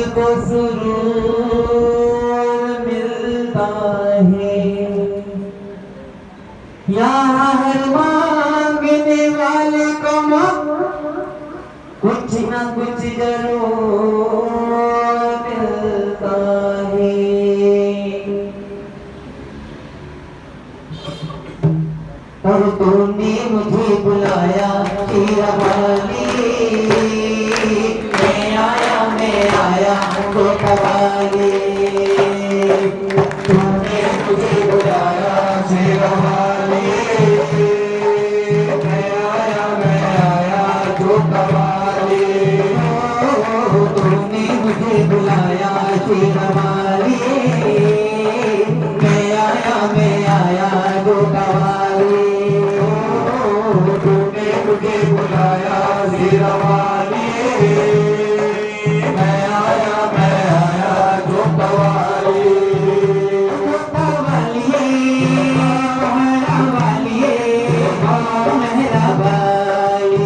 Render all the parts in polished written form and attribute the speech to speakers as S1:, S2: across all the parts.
S1: को सुरूर मिलता है। यहाँ हर मांगने वाले को कुछ ना कुछ जरूर मिलता है। और तूने मुझे बुलाया तेरा वाली, मैं आया तो कवाली। तूने मुझे बुलाया तेरा वाली, मैं आया तो कवाली। तूने मुझे बुलाया तेरा वाली, मैं आया तो कवाली। तूने मुझे बुलाया तेरा वाली, मैं आया तो कवाली। मेरा वाली,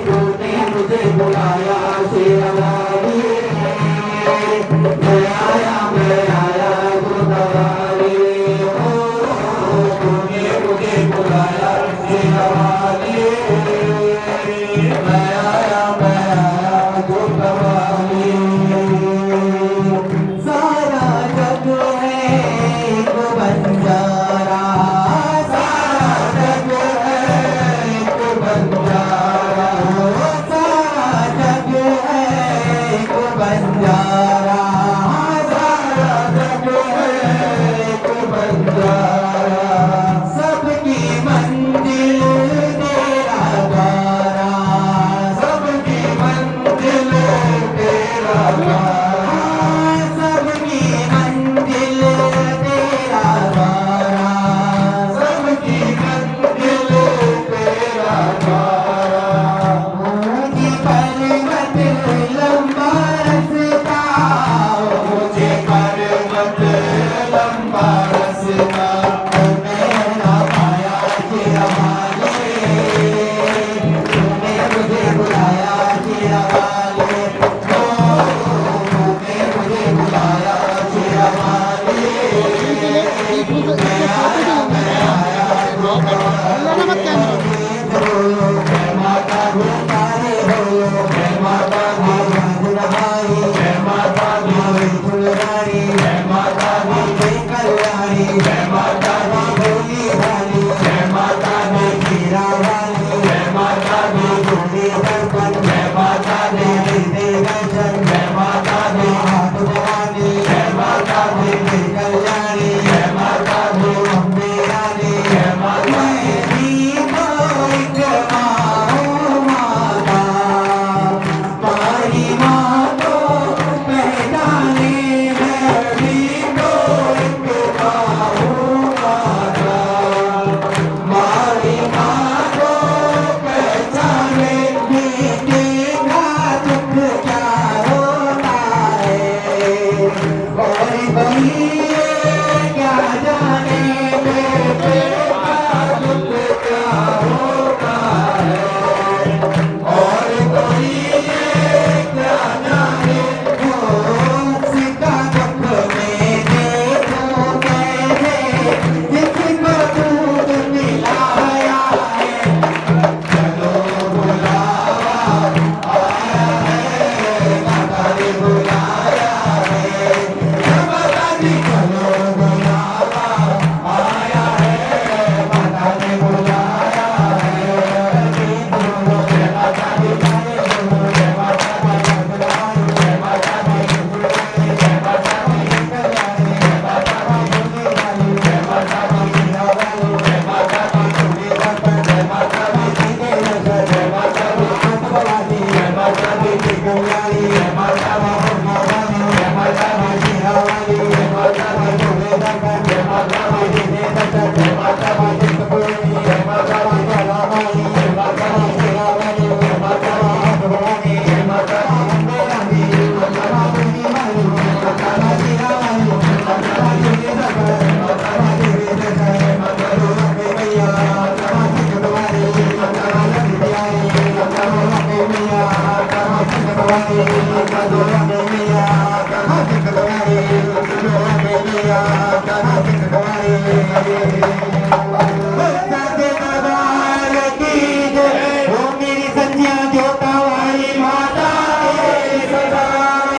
S1: तूने मुझे बुलाया तेरा वाली, मैं आया तो कवाली। तूने मुझे बुलाया तेरा वाली, मैं आया तो कवाली। सारा जग है एक बंजारा, सारा जग है एक बंजारा, सारा जग है एक बंजारा, सारा जग है एक बंजारा। सबकी मंजिल तेरा द्वारा, सबकी मंजिल तेरा द्वारा, सबकी मंजिल तेरा द्वारा, सबकी मंजिल तेरा द्वारा। ऊंची पर्वत लंबा रास्ता, हरे